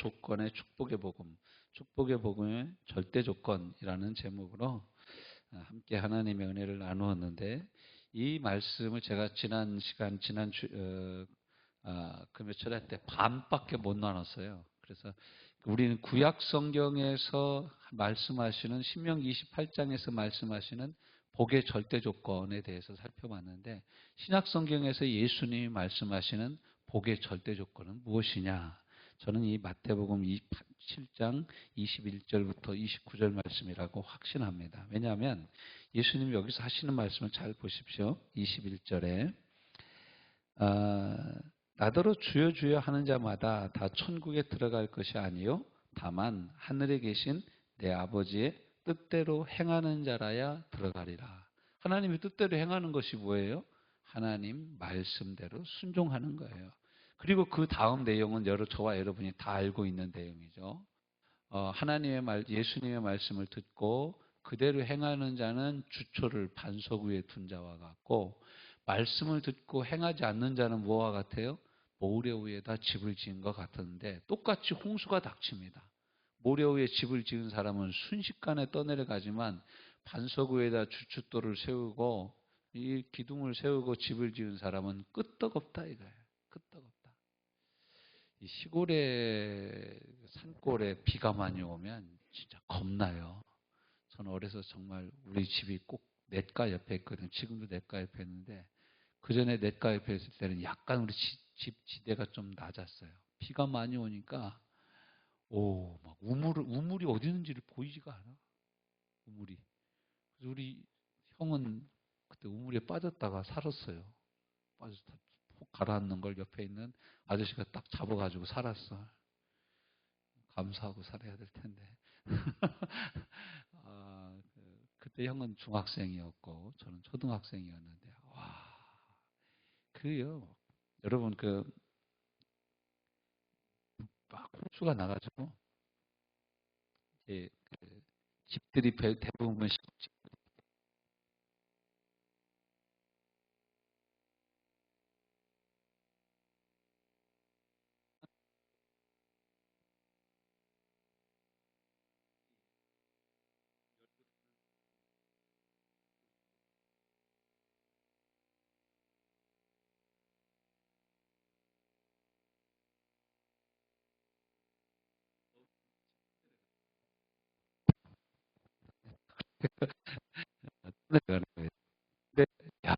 조건의 축복의 복음, 축복의 복음의 절대 조건이라는 제목으로 함께 하나님의 은혜를 나누었는데, 이 말씀을 제가 금요철 할 때 반밖에 못 나눴어요. 그래서 우리는 구약 성경에서 말씀하시는 신명기 28장에서 말씀하시는 복의 절대 조건에 대해서 살펴봤는데, 신약 성경에서 예수님이 말씀하시는 복의 절대 조건은 무엇이냐? 저는 이 마태복음 7장 21절부터 29절 말씀이라고 확신합니다. 왜냐하면 예수님이 여기서 하시는 말씀을 잘 보십시오. 21절에 나더러 주여 주여 하는 자마다 다 천국에 들어갈 것이 아니요 다만 하늘에 계신 내 아버지의 뜻대로 행하는 자라야 들어가리라. 하나님의 뜻대로 행하는 것이 뭐예요? 하나님 말씀대로 순종하는 거예요. 그리고 그 다음 내용은 저와 여러분이 다 알고 있는 내용이죠. 예수님의 말씀을 듣고 그대로 행하는 자는 주초를 반석 위에 둔 자와 같고, 말씀을 듣고 행하지 않는 자는 뭐와 같아요? 모래 위에다 집을 지은 것 같은데, 똑같이 홍수가 닥칩니다. 모래 위에 집을 지은 사람은 순식간에 떠내려가지만, 반석 위에다 주춧돌을 세우고 이 기둥을 세우고 집을 지은 사람은 끄떡없다 이거예요. 끄떡없다. 이 시골에 산골에 비가 많이 오면 진짜 겁나요. 저는 어려서 정말 우리 집이 꼭 냇가 옆에 있거든요. 지금도 냇가 옆에 있는데, 그 전에 냇가 옆에 있을 때는 약간 우리 집 지대가 좀 낮았어요. 비가 많이 오니까 막 우물이 어디 있는지를 보이지가 않아. 우물이. 그래서 우리 형은 그때 우물에 빠졌다가 살았어요. 빠져서 푹 가라앉는 걸 옆에 있는 아저씨가 딱 잡아가지고 살았어. 감사하고 살아야 될 텐데. 그때 형은 중학생이었고 저는 초등학생이었는데, 그래요. 여러분, 막 홍수가 나가지고 이제 집들이 대부분 내려가는 거예요. 근데 야,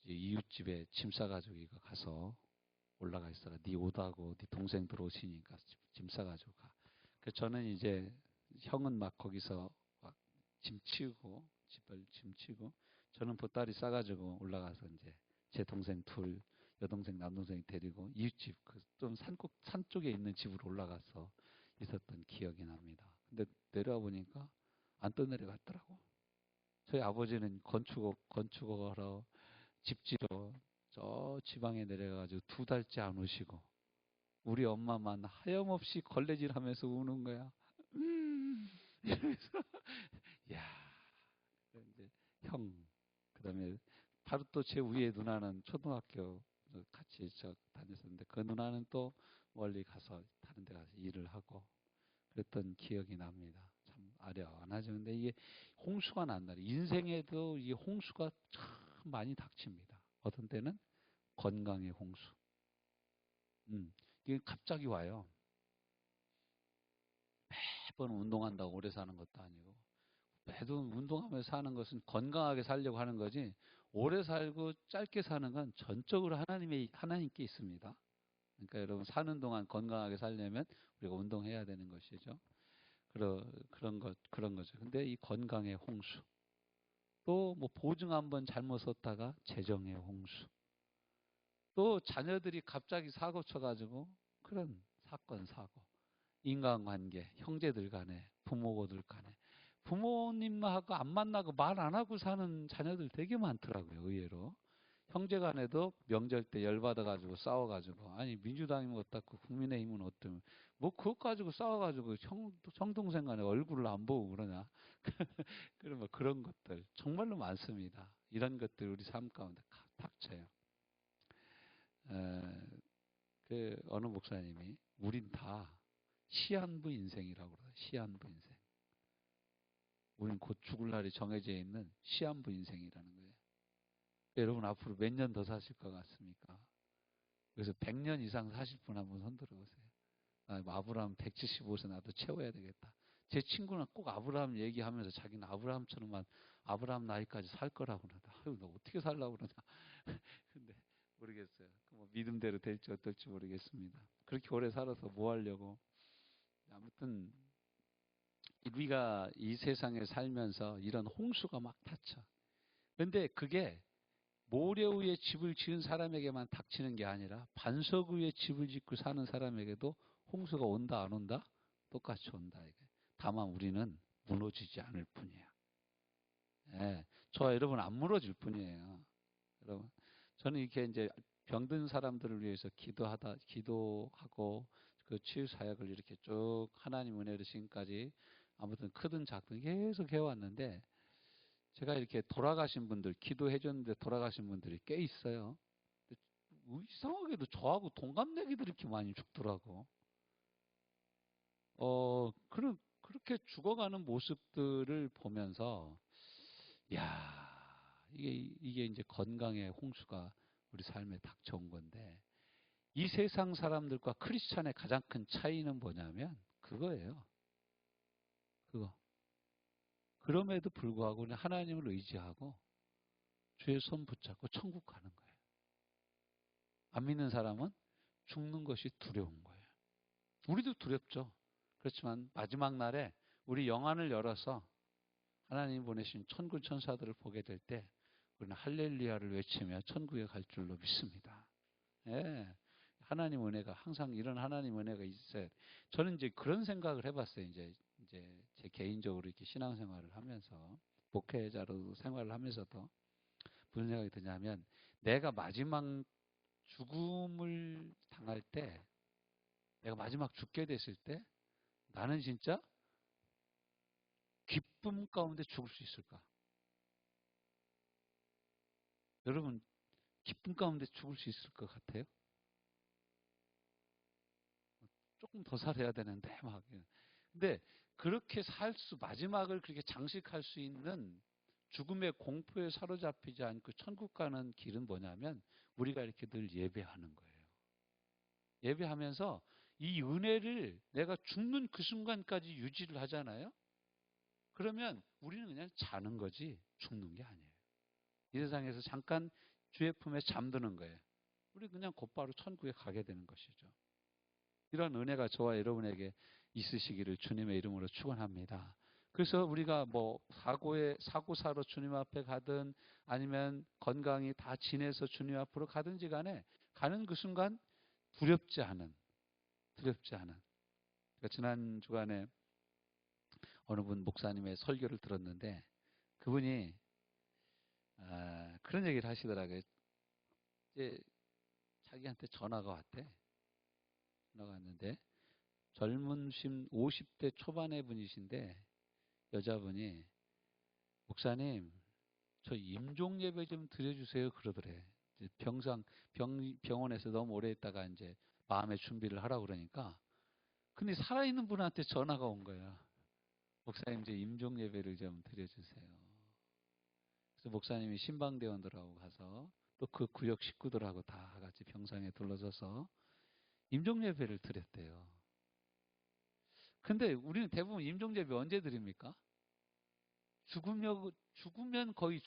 이웃집에 짐 싸가지고 이거 가서 올라가 있어라. 네 오다고 네 동생 들어오시니까 짐 싸가지고 가. 그래서 저는 이제 형은 막 거기서 막 짐 치우고 집을 짐 치고, 저는 보따리 싸가지고 올라가서 이제 제 동생 둘, 여동생 남동생 데리고 이웃집 좀 산 쪽에 있는 집으로 올라가서 있었던 기억이 납니다. 근데 내려와 보니까 안 떠내려갔더라고. 저희 아버지는 건축하러 집지로 저 지방에 내려가가지고 2달째 안 오시고, 우리 엄마만 하염없이 걸레질하면서 우는 거야. 이러면서 야, 이제 형, 그다음에 바로 또 제 위에 누나는 초등학교 같이 다녔었는데, 그 누나는 또 멀리 가서 다른 데 가서 일을 하고 그랬던 기억이 납니다. 참 아련하죠. 근데 이게 홍수가 난 날이, 인생에도 이 홍수가 참 많이 닥칩니다. 어떤 때는 건강의 홍수. 이게 갑자기 와요. 매번 운동한다고 오래 사는 것도 아니고, 매번 운동하면서 사는 것은 건강하게 살려고 하는 거지, 오래 살고 짧게 사는 건 전적으로 하나님께 있습니다. 그러니까 여러분, 사는 동안 건강하게 살려면 우리가 운동해야 되는 것이죠. 그런 거죠. 근데 이 건강의 홍수, 또 뭐 보증 한번 잘못 썼다가 재정의 홍수, 또 자녀들이 갑자기 사고 쳐가지고 그런 사건, 사고, 인간관계, 형제들 간에, 부모들 간에 부모님하고 안 만나고 말 안 하고 사는 자녀들 되게 많더라고요. 의외로. 형제간에도 명절 때 열받아가지고 싸워가지고 아니 민주당이면 어떻고 국민의힘은 어떠면 뭐 그것 가지고 싸워가지고 형동생 간에 얼굴을 안 보고 그러냐. 그런 그런 것들 정말로 많습니다. 이런 것들 우리 삶 가운데 닥쳐요. 그 어느 목사님이 우린 다 시한부 인생이라고 그래요. 시한부 인생. 우린 곧 죽을 날이 정해져 있는 시한부 인생이라는 거예요. 여러분 앞으로 몇 년 더 사실 것 같습니까? 그래서 100년 이상 사실 분 한번 손들어 보세요. 아브라함 175세 나도 채워야 되겠다. 제 친구는 꼭 아브라함 얘기하면서 자기는 아브라함처럼만 아브라함 나이까지 살 거라고 그러다. 아유, 너 어떻게 살라고 그러냐. 근데 모르겠어요. 뭐 믿음대로 될지 어떨지 모르겠습니다. 그렇게 오래 살아서 뭐 하려고. 아무튼 우리가 이 세상에 살면서 이런 홍수가 막 닥쳐. 근데 그게 모래 위에 집을 지은 사람에게만 닥치는 게 아니라 반석 위에 집을 짓고 사는 사람에게도 홍수가 온다 안 온다? 똑같이 온다. 이게. 다만 우리는 무너지지 않을 뿐이야. 예, 저와 여러분 안 무너질 뿐이에요. 여러분, 저는 이렇게 이제 병든 사람들을 위해서 기도하고 그 치유 사역을 이렇게 쭉 하나님 은혜로 지금까지 아무튼 크든 작든 계속 해왔는데 제가 이렇게 돌아가신 분들 기도해 줬는데 돌아가신 분들이 꽤 있어요. 이상하게도 저하고 동갑내기들이 이렇게 많이 죽더라고. 그렇게 죽어가는 모습들을 보면서 야, 이게 이제 건강의 홍수가 우리 삶에 닥쳐온 건데 이 세상 사람들과 크리스찬의 가장 큰 차이는 뭐냐면 그거예요. 그거. 그럼에도 불구하고 하나님을 의지하고 주의 손 붙잡고 천국 가는 거예요. 안 믿는 사람은 죽는 것이 두려운 거예요. 우리도 두렵죠. 그렇지만 마지막 날에 우리 영안을 열어서 하나님 보내신 천군 천사들을 보게 될 때 우리는 할렐루야를 외치며 천국에 갈 줄로 믿습니다. 예. 하나님 은혜가 항상 이런 하나님 은혜가 있어요. 저는 이제 그런 생각을 해봤어요. 이제 제 개인적으로 이렇게 신앙생활을 하면서 목회자로 생활을 하면서도 무슨 생각이 드냐면 내가 마지막 죽음을 당할 때 내가 마지막 죽게 됐을 때 나는 진짜 기쁨 가운데 죽을 수 있을까? 여러분 기쁨 가운데 죽을 수 있을 것 같아요? 조금 더 살아야 되는데 막. 근데 그렇게 마지막을 그렇게 장식할 수 있는 죽음의 공포에 사로잡히지 않고 천국 가는 길은 뭐냐면 우리가 이렇게 늘 예배하는 거예요. 예배하면서 이 은혜를 내가 죽는 그 순간까지 유지를 하잖아요. 그러면 우리는 그냥 자는 거지 죽는 게 아니에요. 이 세상에서 잠깐 주의 품에 잠드는 거예요. 우리 그냥 곧바로 천국에 가게 되는 것이죠. 이런 은혜가 저와 여러분에게 있으시기를 주님의 이름으로 축원합니다. 그래서 우리가 뭐 사고사로 주님 앞에 가든 아니면 건강이 다 지내서 주님 앞으로 가든지 간에 가는 그 순간 두렵지 않은. 그러니까 지난 주간에 어느 분 목사님의 설교를 들었는데 그분이 그런 얘기를 하시더라고요. 이제 자기한테 전화가 왔대. 전화가 왔는데 젊으신 50대 초반의 분이신데 여자분이 목사님 저 임종 예배 좀 드려주세요 그러더래. 병원에서 너무 오래 있다가 이제 마음의 준비를 하라고 그러니까 근데 살아있는 분한테 전화가 온 거야. 목사님 이제 임종 예배를 좀 드려주세요. 그래서 목사님이 신방대원들하고 가서 또 그 구역 식구들하고 다 같이 병상에 둘러서서 임종 예배를 드렸대요. 근데 우리는 대부분 임종 예배 언제 드립니까? 죽으면 거의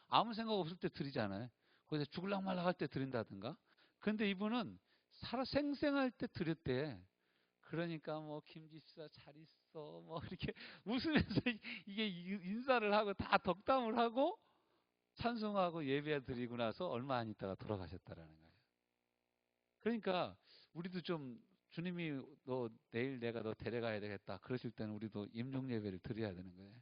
아무 생각 없을 때 드리잖아요. 거기서 죽을락 말락 할 때 드린다든가. 근데 이분은 생생할 때 드렸대. 그러니까 뭐 김지수야 잘 있어 뭐 이렇게 웃으면서 이게 인사를 하고 다 덕담을 하고 찬송하고 예배 드리고 나서 얼마 안 있다가 돌아가셨다라는 거예요. 그러니까 우리도 좀 주님이 너 내일 내가 너 데려가야 되겠다. 그러실 때는 우리도 임종 예배를 드려야 되는 거예요.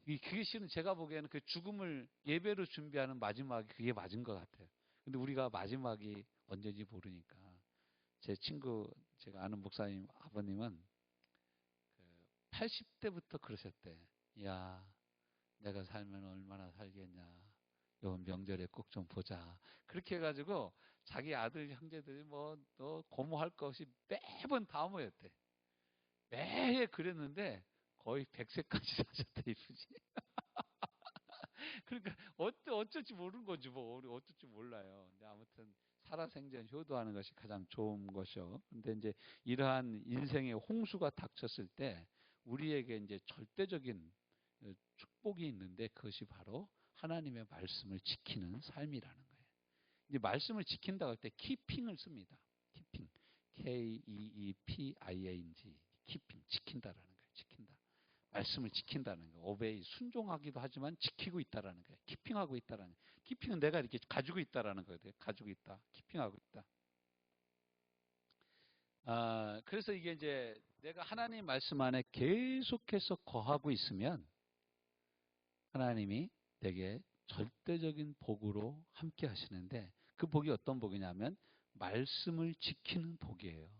그게 실은 제가 보기에는 그 죽음을 예배로 준비하는 마지막이 그게 맞은 것 같아요. 근데 우리가 마지막이 언제인지 모르니까. 제 친구, 제가 아는 목사님 아버님은 그 80대부터 그러셨대. 야, 내가 살면 얼마나 살겠냐. 이번 명절에 꼭 좀 보자. 그렇게 해가지고 자기 아들, 형제들이 뭐, 너 고모할 거 없이 매번 다 모였대. 매해 그랬는데 거의 100세까지 사셨대, 이쁘지. 그러니까 어쩔지 모르는 거지 뭐 우리 어쩔지 몰라요. 근데 아무튼 살아생전 효도하는 것이 가장 좋은 것이요. 근데 이제 이러한 인생의 홍수가 닥쳤을 때 우리에게 이제 절대적인 축복이 있는데 그것이 바로 하나님의 말씀을 지키는 삶이라는 거예요. 이제 말씀을 지킨다고 할 때 키핑을 씁니다. 키핑, K-E-E-P-I-N-G, 키핑, 지킨다라는 거예요. 지킨다. 말씀을 지킨다는 거예요. 오베이, 순종하기도 하지만 지키고 있다라는 거예요. 키핑하고 있다라는 거예요. 키핑은 내가 이렇게 가지고 있다라는 거예요. 가지고 있다. 키핑하고 있다. 그래서 이게 이제 내가 하나님 말씀 안에 계속해서 거하고 있으면 하나님이 되게 절대적인 복으로 함께 하시는데 그 복이 어떤 복이냐면 말씀을 지키는 복이에요.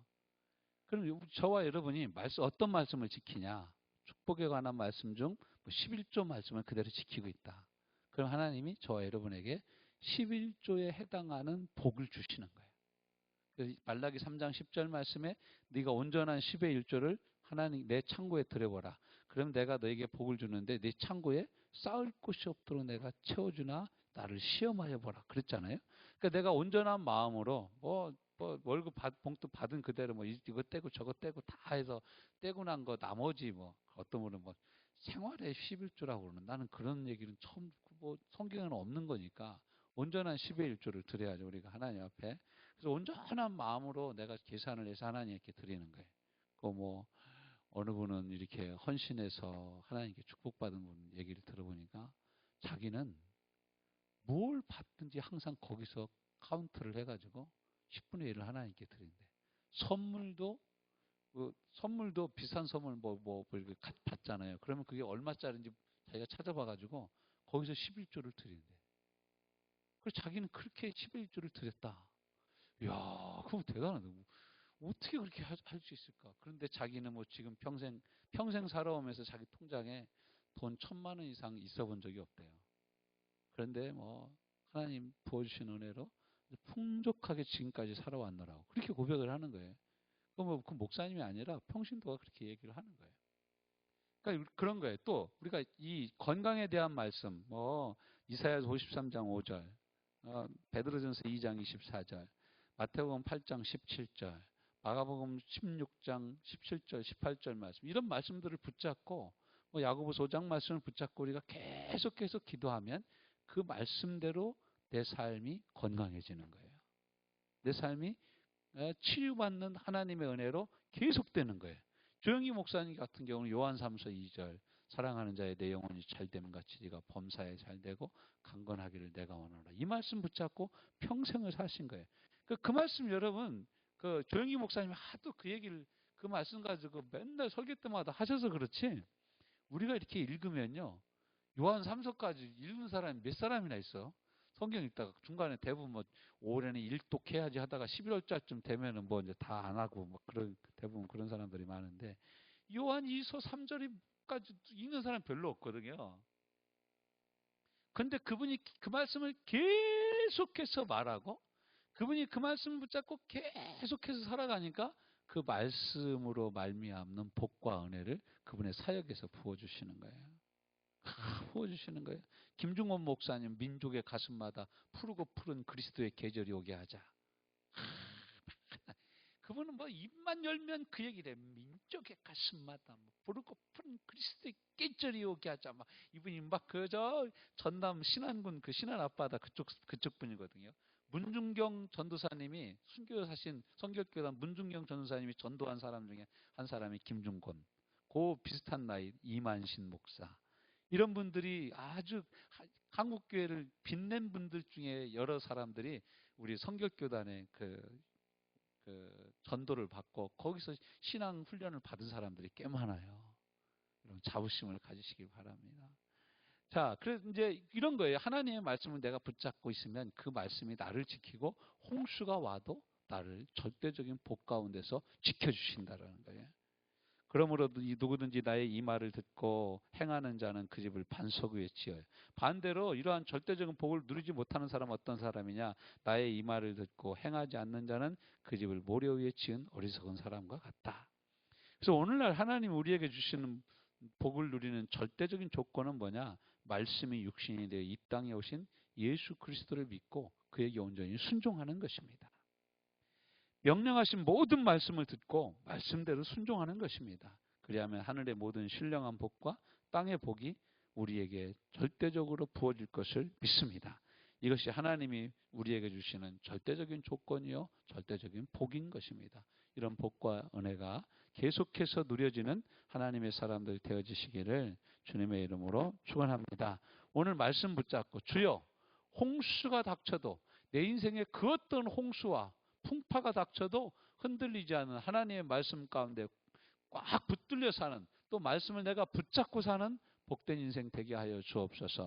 그럼 저와 여러분이 어떤 말씀을 지키냐? 축복에 관한 말씀 중 11조 말씀을 그대로 지키고 있다. 그럼 하나님이 저와 여러분에게 11조에 해당하는 복을 주시는 거예요. 말라기 3장 10절 말씀에 네가 온전한 10의 1조를 하나님 내 창고에 들여보라. 그럼 내가 너에게 복을 주는데 네 창고에 쌓을 곳이 없도록 내가 채워주나 나를 시험하여 보라. 그랬잖아요. 그러니까 내가 온전한 마음으로 월급 봉투 받은 그대로 이거 떼고 저거 떼고 다 해서 떼고 난 거 나머지 어떤 분은 생활의 11조라고 그러는 나는 그런 얘기는 처음 듣고 성경에는 없는 거니까 온전한 10의 1조를 드려야죠. 우리가 하나님 앞에. 그래서 온전한 마음으로 내가 계산을 해서 하나님께 드리는 거예요. 어느 분은 이렇게 헌신해서 하나님께 축복받은 분 얘기를 들어보니까 자기는 뭘 받든지 항상 거기서 카운트를 해가지고 10분의 1을 하나님께 드린대. 선물도 비싼 선물 이렇게 받잖아요. 그러면 그게 얼마짜리인지 자기가 찾아봐가지고 거기서 11조를 드린대. 그래서 자기는 그렇게 11조를 드렸다. 이야, 그거 대단하다. 어떻게 그렇게 할 수 있을까? 그런데 자기는 지금 평생 살아오면서 자기 통장에 돈 1,000만 원 이상 있어 본 적이 없대요. 그런데 하나님 부어주신 은혜로 풍족하게 지금까지 살아왔노라고 그렇게 고백을 하는 거예요. 그 목사님이 아니라 평신도가 그렇게 얘기를 하는 거예요. 그러니까 그런 거예요. 또 우리가 이 건강에 대한 말씀, 이사야서 53장 5절, 베드로전서 2장 24절, 마태복음 8장 17절, 마가복음 16장 17절, 18절 말씀 이런 말씀들을 붙잡고 야고보서 5장 말씀을 붙잡고 우리가 계속해서 기도하면 그 말씀대로 내 삶이 건강해지는 거예요. 내 삶이 치유받는 하나님의 은혜로 계속되는 거예요. 조영기 목사님 같은 경우는 요한 3서 2절 사랑하는 자의 내 영혼이 잘됨 같이 네가 범사에 잘되고 강건하기를 내가 원하노라. 이 말씀 붙잡고 평생을 사신 거예요. 그 말씀 여러분 조영기 목사님이 하도 그 얘기를 그 말씀 가지고 맨날 설교 때마다 하셔서 그렇지 우리가 이렇게 읽으면요. 요한 3서까지 읽는 사람이 몇 사람이나 있어? 성경 읽다가 중간에 대부분 올해는 일독해야지 하다가 11월달쯤 되면은 이제 다 안 하고 대부분 그런 사람들이 많은데 요한 2서 3절까지 읽는 사람 별로 없거든요. 근데 그분이 그 말씀을 계속해서 말하고 그분이 그 말씀을 붙잡고 계속해서 살아가니까 그 말씀으로 말미암는 복과 은혜를 그분의 사역에서 부어주시는 거예요. 부어주시는 거예요. 김중원 목사님 민족의 가슴마다 푸르고 푸른 그리스도의 계절이 오게 하자. 그분은 입만 열면 그 얘기를 해. 민족의 가슴마다 푸르고 푸른 그리스도의 계절이 오게 하자. 이분이 그저 전남 신안군 그 신안 앞바다 그쪽 분이거든요. 문중경 전도사님이 순교 사신 성결교단 문중경 전도사님이 전도한 사람 중에 한 사람이 김중권. 그 비슷한 나이 이만신 목사. 이런 분들이 아주 한국교회를 빛낸 분들 중에 여러 사람들이 우리 성결교단의 그 그 전도를 받고 거기서 신앙 훈련을 받은 사람들이 꽤 많아요. 이런 자부심을 가지시기 바랍니다. 자, 그래서 이제 이런 거예요. 하나님의 말씀을 내가 붙잡고 있으면 그 말씀이 나를 지키고 홍수가 와도 나를 절대적인 복 가운데서 지켜주신다라는 거예요. 그러므로 누구든지 나의 이 말을 듣고 행하는 자는 그 집을 반석 위에 지어요. 반대로 이러한 절대적인 복을 누리지 못하는 사람은 어떤 사람이냐? 나의 이 말을 듣고 행하지 않는 자는 그 집을 모래 위에 지은 어리석은 사람과 같다. 그래서 오늘날 하나님 우리에게 주시는 복을 누리는 절대적인 조건은 뭐냐? 말씀이 육신이 되어 이 땅에 오신 예수 그리스도를 믿고 그에게 온전히 순종하는 것입니다. 명령하신 모든 말씀을 듣고 말씀대로 순종하는 것입니다. 그리하면 하늘의 모든 신령한 복과 땅의 복이 우리에게 절대적으로 부어질 것을 믿습니다. 이것이 하나님이 우리에게 주시는 절대적인 조건이요 절대적인 복인 것입니다. 이런 복과 은혜가 계속해서 누려지는 하나님의 사람들 되어지시기를 주님의 이름으로 축원합니다. 오늘 말씀 붙잡고 주여 홍수가 닥쳐도 내 인생에 그 어떤 홍수와 풍파가 닥쳐도 흔들리지 않은 하나님의 말씀 가운데 꽉 붙들려 사는 또 말씀을 내가 붙잡고 사는 복된 인생 되게 하여 주옵소서.